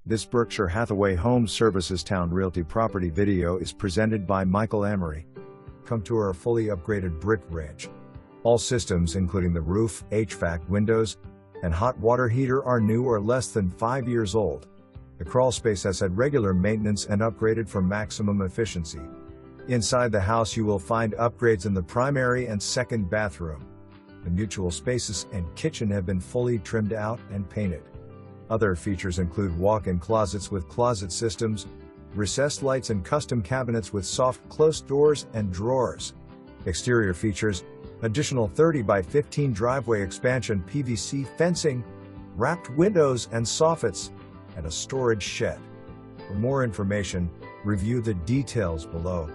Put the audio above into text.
This Berkshire Hathaway Home Services Towne Realty property video is presented by Michael Amory. Come to our fully upgraded brick range. All systems including the roof, HVAC, windows, and hot water heater are new or less than 5 years old. The crawlspace has had regular maintenance and upgraded for maximum efficiency. Inside the house you will find upgrades in the primary and second bathroom. The mutual spaces and kitchen have been fully trimmed out and painted. Other features include walk-in closets with closet systems, recessed lights and custom cabinets with soft closed doors and drawers. Exterior features: additional 30 by 15 driveway expansion PVC fencing, wrapped windows and soffits, and a storage shed. For more information, review the details below.